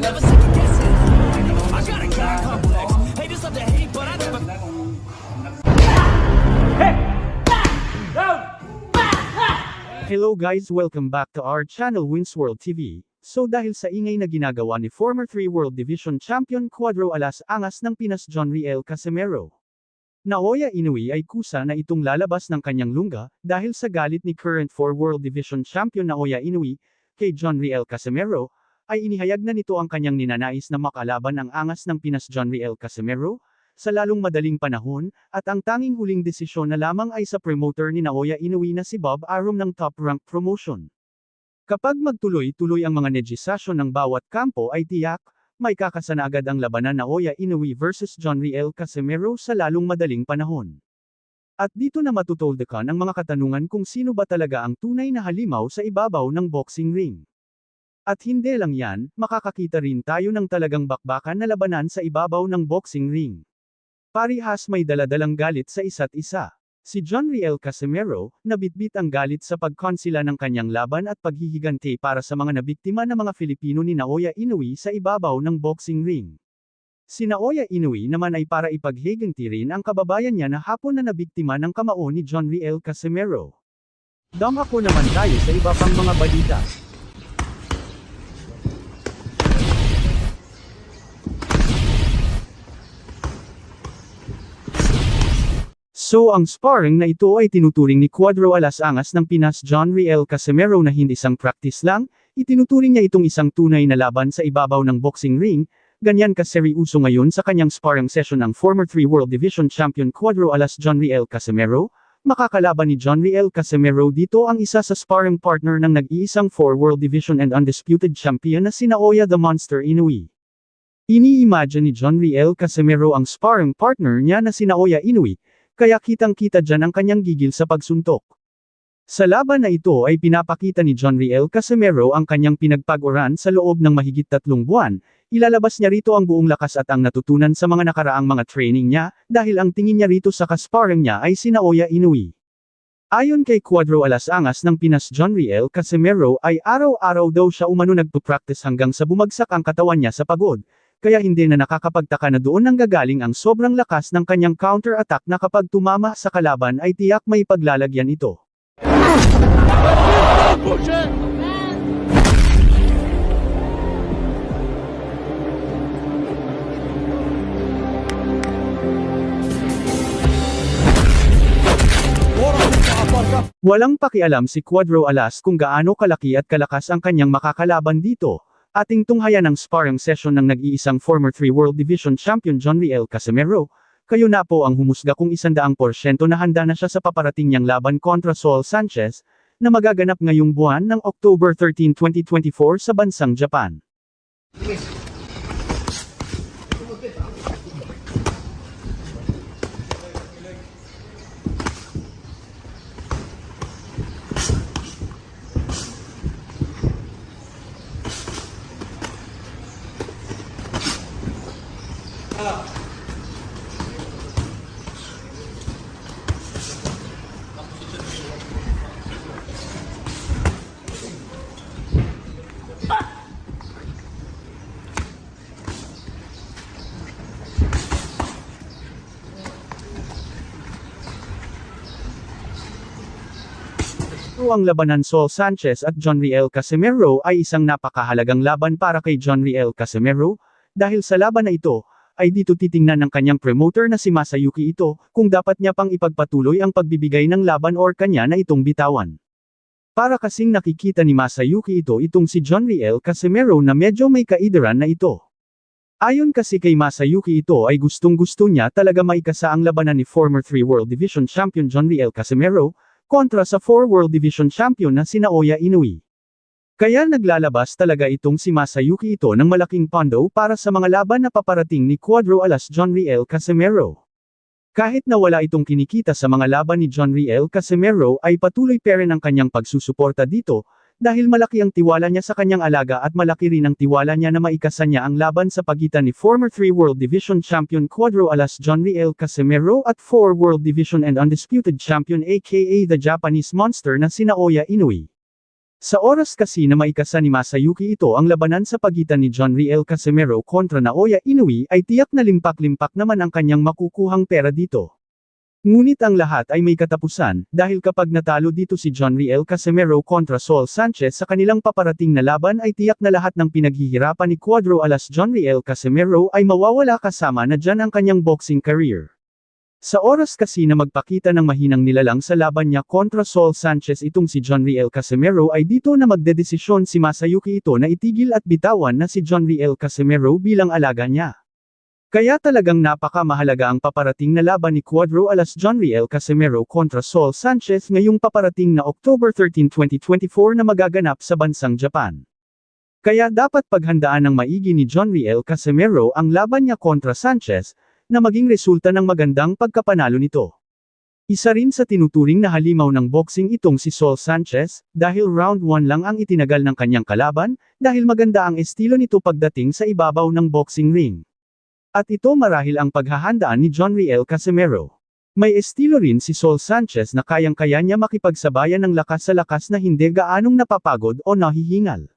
Never second guess it. I got a God complex. Haters love to hate, but I never. Hello guys, welcome back to our channel Winsworld TV. So dahil sa ingay na ginagawa ni former 3 World Division Champion Cuadro Alas Angas ng Pinas John Riel Casimero, Naoya Inoue ay kusa na itong lalabas ng kanyang lungga, dahil sa galit ni current 4 World Division Champion Naoya Inoue, kay John Riel Casimero, ay inihayag na nito ang kanyang ninanais na makalaban ang angas ng Pinas John Riel Casimero, sa lalong madaling panahon, at ang tanging huling desisyon na lamang ay sa promoter ni Naoya Inoue na si Bob Arum ng Top Rank Promotion. Kapag magtuloy-tuloy ang mga negosasyon ng bawat kampo ay tiyak, may kakasana agad ang labanan Naoya Inoue versus John Riel Casimero sa lalong madaling panahon. At dito na matutoldekan ang mga katanungan kung sino ba talaga ang tunay na halimaw sa ibabaw ng boxing ring. At hindi lang yan, makakakita rin tayo ng talagang bakbakan na labanan sa ibabaw ng boxing ring. Parihas may daladalang galit sa isa't isa. Si John Riel Casimero, nabitbit ang galit sa pagkonsila ng kanyang laban at paghihiganti para sa mga nabiktima na mga Filipino ni Naoya Inoue sa ibabaw ng boxing ring. Si Naoya Inoue naman ay para ipaghiganti rin ang kababayan niya na hapon na nabiktima ng kamao ni John Riel Casimero. Damako naman tayo sa iba pang mga balita. So ang sparring na ito ay tinuturing ni Cuadro Alas Angas ng Pinas John Riel Casimero na hindi isang practice lang, itinuturing niya itong isang tunay na laban sa ibabaw ng boxing ring, ganyan kaseryoso ngayon sa kanyang sparring session ang former 3 World Division Champion Cuadro Alas John Riel Casimero, makakalaban ni John Riel Casimero dito ang isa sa sparring partner ng nag-iisang 4 World Division and Undisputed Champion na si Naoya the Monster Inoue. Ini-imagine ni John Riel Casimero ang sparring partner niya na si Naoya Inoue, kaya kitang-kita dyan ang kanyang gigil sa pagsuntok. Sa laban na ito ay pinapakita ni John Riel Casimero ang kanyang pinagpag-uran sa loob ng mahigit 3 buwan, ilalabas niya rito ang buong lakas at ang natutunan sa mga nakaraang mga training niya, dahil ang tingin niya rito sa kasparring niya ay si Naoya Inoue. Ayon kay Cuadro Alas Angas ng Pinas John Riel Casimero ay araw-araw daw siya umano nagpo-practice hanggang sa bumagsak ang katawan niya sa pagod. Kaya hindi na nakakapagtaka na doon nanggagaling ang sobrang lakas ng kanyang counter-attack na kapag tumama sa kalaban ay tiyak may paglalagyan ito. Walang pakialam si Cuadro Alas kung gaano kalaki at kalakas ang kanyang makakalaban dito. Ating tunghayan ang sparring session ng nag-iisang former 3 World Division Champion John Riel Casimero. Kayo na po ang humusga kung 100% na handa na siya sa paparating niyang laban kontra Saul Sanchez, na magaganap ngayong buwan ng October 13, 2024 sa bansang Japan. Ang labanan Saul Sanchez at John Riel Casimero ay isang napakahalagang laban para kay John Riel Casimero, dahil sa laban na ito, ay dito titingnan ng kanyang promoter na si Masayuki Ito, kung dapat niya pang ipagpatuloy ang pagbibigay ng laban or kanya na itong bitawan. Para kasing nakikita ni Masayuki Ito itong si John Riel Casimero na medyo may kaideran na ito. Ayon kasi kay Masayuki Ito ay gustong-gusto niya talaga maikasa ang labanan ni former 3 World Division Champion John Riel Casimero, kontra sa 4 World Division Champion na si Naoya Inoue. Kaya naglalabas talaga itong si Masayuki Ito ng malaking pondo para sa mga laban na paparating ni Cuadro Alas John Riel Casimero. Kahit na wala itong kinikita sa mga laban ni John Riel Casimero ay patuloy pa rin ang kanyang pagsusuporta dito, dahil malaki ang tiwala niya sa kanyang alaga at malaki rin ang tiwala niya na maikasa niya ang laban sa pagitan ni former 3 World Division Champion Cuadro Alas John Riel Casimero at 4 World Division and Undisputed Champion aka the Japanese Monster na si Naoya Inoue. Sa oras kasi na maikasa ni Masayuki ito ang labanan sa pagitan ni John Riel Casimero kontra Naoya Inoue ay tiyak na limpak-limpak naman ang kanyang makukuhang pera dito. Ngunit ang lahat ay may katapusan, dahil kapag natalo dito si John Riel Casimero kontra Saul Sanchez sa kanilang paparating na laban ay tiyak na lahat ng pinaghihirapan ni Cuadro alas John Riel Casimero ay mawawala kasama na dyan ang kanyang boxing career. Sa oras kasi na magpakita ng mahinang nilalang sa laban niya kontra Saul Sanchez itong si John Riel Casimero ay dito na magdedesisyon si Masayuki ito na itigil at bitawan na si John Riel Casimero bilang alaga niya. Kaya talagang napaka-mahalaga ang paparating na laban ni Cuadro alas John Riel Casimero kontra Saul Sanchez ngayong paparating na October 13, 2024 na magaganap sa bansang Japan. Kaya dapat paghandaan ng maigi ni John Riel Casimero ang laban niya kontra Sanchez, na maging resulta ng magandang pagkapanalo nito. Isa rin sa tinuturing na halimaw ng boxing itong si Saul Sanchez, dahil round 1 lang ang itinagal ng kanyang kalaban, dahil maganda ang estilo nito pagdating sa ibabaw ng boxing ring. At ito marahil ang paghahandaan ni John Riel Casimero. May estilo rin si Saul Sanchez na kayang-kaya niya makipagsabayan ng lakas sa lakas na hindi gaanong napapagod o nahihingal.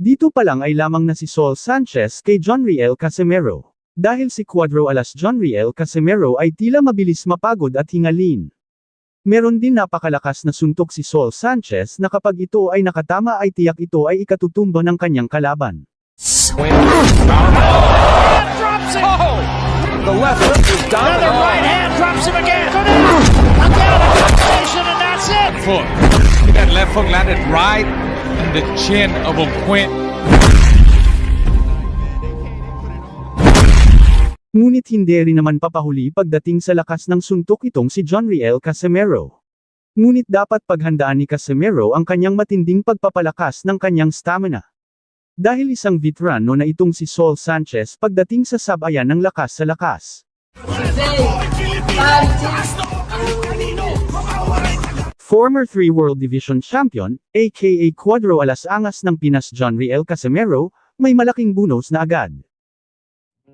Dito pa lang ay lamang na si Saul Sanchez kay John Riel Casimero. Dahil si Cuadro alas John Riel Casimero ay tila mabilis mapagod at hingalin. Meron din napakalakas na suntok si Saul Sanchez na kapag ito ay nakatama ay tiyak ito ay ikatutumba ng kanyang kalaban. The left hook is down. Another right hand drops him again. Go down. Again, a combination, and that's it. Foot. That left hook landed right in the chin of O'Quinn. Ngunit hindi rin naman papahuli pagdating sa lakas ng suntok itong si John Riel Casimero. Ngunit dapat paghandaan ni Casimero ang kanyang matinding pagpapalakas ng kanyang stamina. Dahil isang veterano na itong si Saul Sanchez pagdating sa sabayan ng lakas sa lakas. Former 3 World Division Champion, aka Cuadro alas Angas ng Pinas John Riel Casimero, may malaking bonus na agad.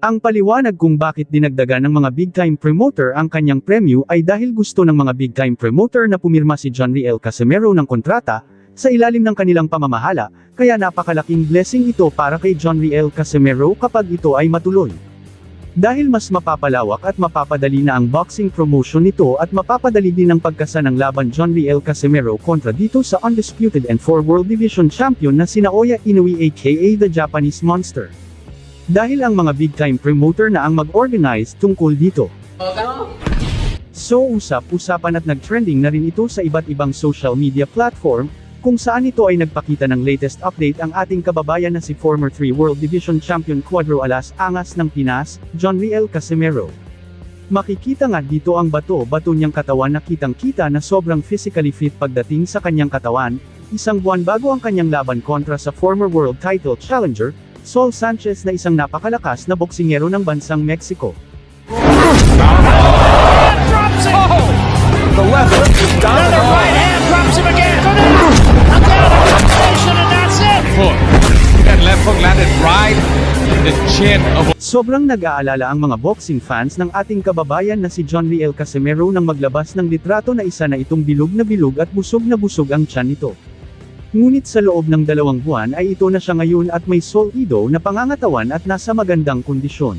Ang paliwanag kung bakit dinagdagan ng mga big-time promoter ang kanyang premyo ay dahil gusto ng mga big-time promoter na pumirma si John Riel Casimero ng kontrata, sa ilalim ng kanilang pamamahala, kaya napakalaking blessing ito para kay John Riel Casimero kapag ito ay matuloy. Dahil mas mapapalawak at mapapadali na ang boxing promotion nito at mapapadali din ang pagkasa ng laban John Riel Casimero kontra dito sa undisputed and 4 World Division Champion na si Naoya Inoue aka the Japanese Monster. Dahil ang mga big-time promoter na ang mag-organize tungkol dito. So usap-usapan at nag-trending na rin ito sa iba't ibang social media platform, kung saan ito ay nagpakita ng latest update ang ating kababayan na si former 3 World Division Champion Cuadro alas Angas ng Pinas, John Riel Casimero. Makikita nga dito ang bato-bato niyang katawan na kitang-kita na sobrang physically fit pagdating sa kanyang katawan, isang buwan bago ang kanyang laban kontra sa former world title challenger, Saul Sanchez na isang napakalakas na boksingero ng bansang Mexico. Drops him. The left hook is down. Another right hand drops him again. Go down. Again, a combination, and that's it. Foot. That left hook landed right in the chin of Sobrang nag-aalala ang mga boxing fans ng ating kababayan na si John Riel Casimero nang maglabas ng litrato na isa na itong bilog na bilog at busog na busog ang tiyan nito. Ngunit sa loob ng 2 buwan ay ito na siya ngayon at may solido na pangangatawan at nasa magandang kondisyon.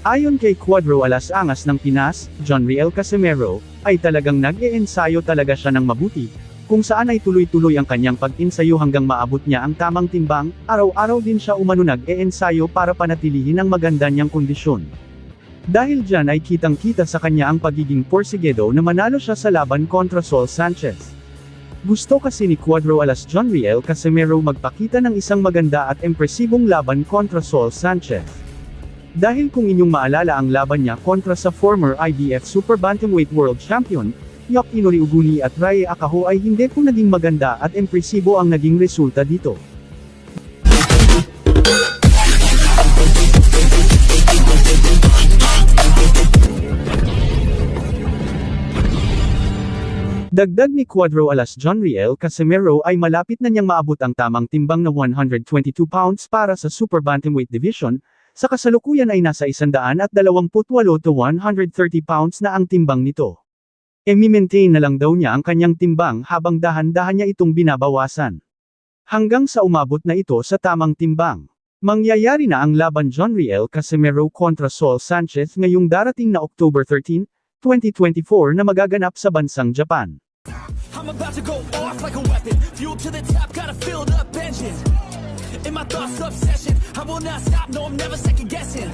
Ayon kay Cuadro alas Angas ng Pinas, John Riel Casimero, ay talagang nag-e-ensayo talaga siya ng mabuti, kung saan ay tuloy-tuloy ang kanyang pag-ensayo hanggang maabot niya ang tamang timbang, araw-araw din siya umano nag-e-ensayo para panatilihin ang maganda niyang kondisyon. Dahil dyan ay kitang-kita sa kanya ang pagiging porsigido na manalo siya sa laban kontra Saul Sanchez. Gusto kasi ni Cuadro alas John Riel Casimero magpakita ng isang maganda at impresibong laban kontra Saul Sanchez. Dahil kung inyong maalala ang laban niya kontra sa former IBF Super Bantamweight World Champion, Yoshinori Uguni at Rai Akaho ay hindi po naging maganda at impresibo ang naging resulta dito. Dagdag ni Cuadro alas John Riel Casimero ay malapit na niyang maabot ang tamang timbang na 122 pounds para sa Super Bantamweight Division, sa kasalukuyan ay nasa 128 to 130 pounds na ang timbang nito. E mi-maintain na lang daw niya ang kanyang timbang habang dahan-dahan niya itong binabawasan. Hanggang sa umabot na ito sa tamang timbang. Mangyayari na ang laban John Riel Casimero kontra Saul Sanchez ngayong darating na October 13, 2024 na magaganap sa bansang Japan. I'm about to go off like a weapon. Fuel to the top, got a filled up engine. In my thoughts, obsession. I will not stop, no, I'm never second guessing.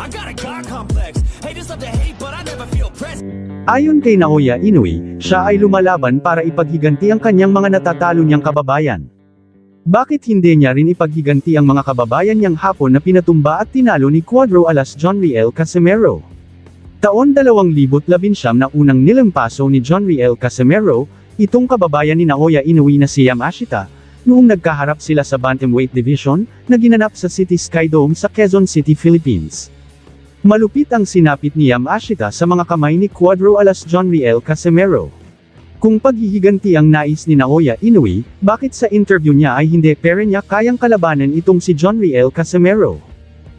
I got a God complex. Haters love to hate, but I never feel pressed. Ayon kay Naoya Inoue, siya ay lumalaban para ipaghiganti ang kanyang mga natatalo niyang kababayan. Bakit hindi niya rin ipaghiganti ang mga kababayan niyang Hapon na pinatumba at tinalo ni Cuadro alas John Riel Casimero? Taon 2019 na unang nilampaso ni John Riel Casimero, itong kababayan ni Naoya Inoue na si Yamashita, noong nagkaharap sila sa Bantamweight Division, na ginanap sa City Sky Dome sa Quezon City, Philippines. Malupit ang sinapit ni Yamashita sa mga kamay ni Cuadro alas John Riel Casimero. Kung paghihiganti ang nais ni Naoya Inoue, bakit sa interview niya ay hindi pero niya kayang kalabanan itong si John Riel Casimero?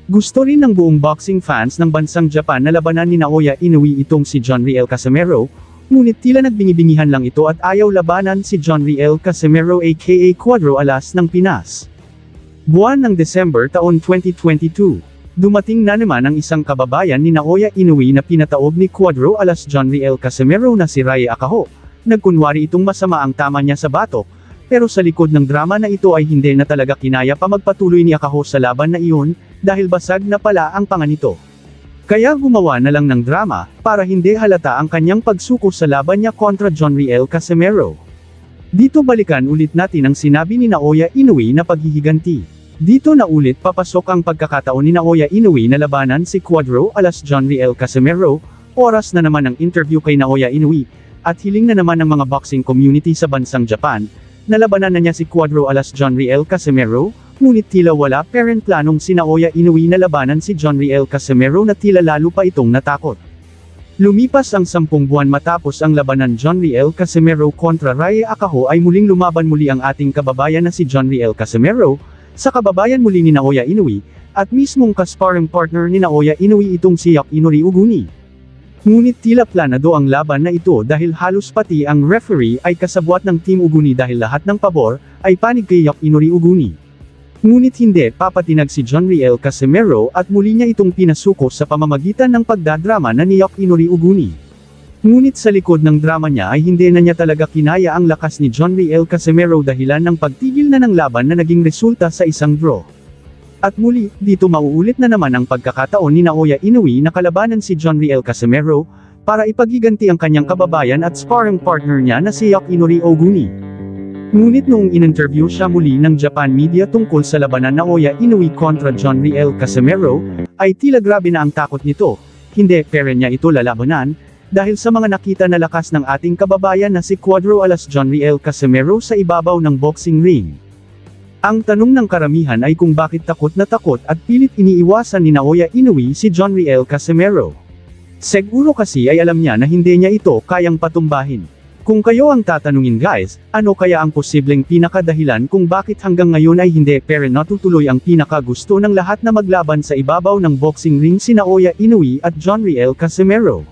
Gusto rin ng buong boxing fans ng bansang Japan na labanan ni Naoya Inoue itong si John Riel Casimero, ngunit tila nagbingi-bingihan lang ito at ayaw labanan si John Riel Casimero aka Cuadro alas ng Pinas. Buwan ng December taon 2022. Dumating na naman ang isang kababayan ni Naoya Inoue na pinataob ni Cuadro alas John Riel Casimero na si Ray Akaho. Nagkunwari itong masama ang tama niya sa batok, pero sa likod ng drama na ito ay hindi na talaga kinaya pa magpatuloy ni Akaho sa laban na iyon, dahil basag na pala ang panga nito. Kaya gumawa na lang ng drama, para hindi halata ang kanyang pagsuko sa laban niya kontra John Riel Casimero. Dito balikan ulit natin ang sinabi ni Naoya Inoue na paghihiganti. Dito na ulit papasok ang pagkakataon ni Naoya Inoue na labanan si Cuadro alas John Riel Casimero, oras na naman ang interview kay Naoya Inoue, at hiling na naman ng mga boxing community sa bansang Japan, na labanan na niya si Cuadro alas John Riel Casimero, ngunit tila wala parent planong si Naoya Inoue na labanan si John Riel Casimero na tila lalo pa itong natakot. Lumipas ang 10 buwan matapos ang labanan John Riel Casimero kontra Ray Akaho ay muling lumaban muli ang ating kababayan na si John Riel Casimero, sa kababayan muli ni Naoya Inoue, at mismong ka-sparring partner ni Naoya Inoue itong si Yakinori Uguni. Ngunit tila planado ang laban na ito dahil halos pati ang referee ay kasabwat ng Team Uguni dahil lahat ng pabor ay panig kay Yakinori Uguni. Ngunit hindi papatinag si John Riel Casimero at muli niya itong pinasuko sa pamamagitan ng pagdadrama na ni Yakinori Uguni. Ngunit sa likod ng drama niya ay hindi na niya talaga kinaya ang lakas ni John Riel Casimero dahilan ng pagtigil na ng laban na naging resulta sa isang draw. At muli, dito mauulit na naman ang pagkakataon ni Naoya Inoue na kalabanan si John Riel Casimero, para ipaghiganti ang kanyang kababayan at sparring partner niya na si Yakinori Uguni. Ngunit noong in-interview siya muli ng Japan media tungkol sa labanan Naoya Inoue kontra John Riel Casimero, ay tila grabe na ang takot nito, hindi pero niya ito lalabanan, dahil sa mga nakita na lakas ng ating kababayan na si Cuadro alas John Riel Casimero sa ibabaw ng boxing ring. Ang tanong ng karamihan ay kung bakit takot na takot at pilit iniiwasan ni Naoya Inoue si John Riel Casimero. Siguro kasi ay alam niya na hindi niya ito kayang patumbahin. Kung kayo ang tatanungin guys, ano kaya ang posibleng pinakadahilan kung bakit hanggang ngayon ay hindi pero natutuloy ang pinakagusto ng lahat na maglaban sa ibabaw ng boxing ring si Naoya Inoue at John Riel Casimero?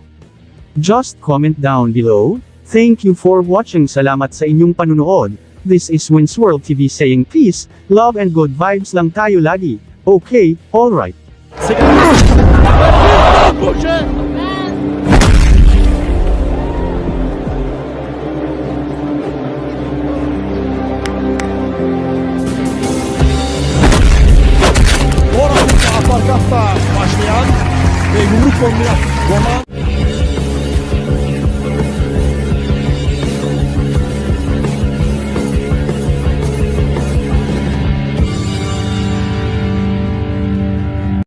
Just comment down below. Thank you for watching. Salamat sa inyong panunood. This is Wins World TV saying peace, love and good vibes lang tayo lagi. Okay, alright. Orası aparkatta başlayan ve yumruk kombinasyonu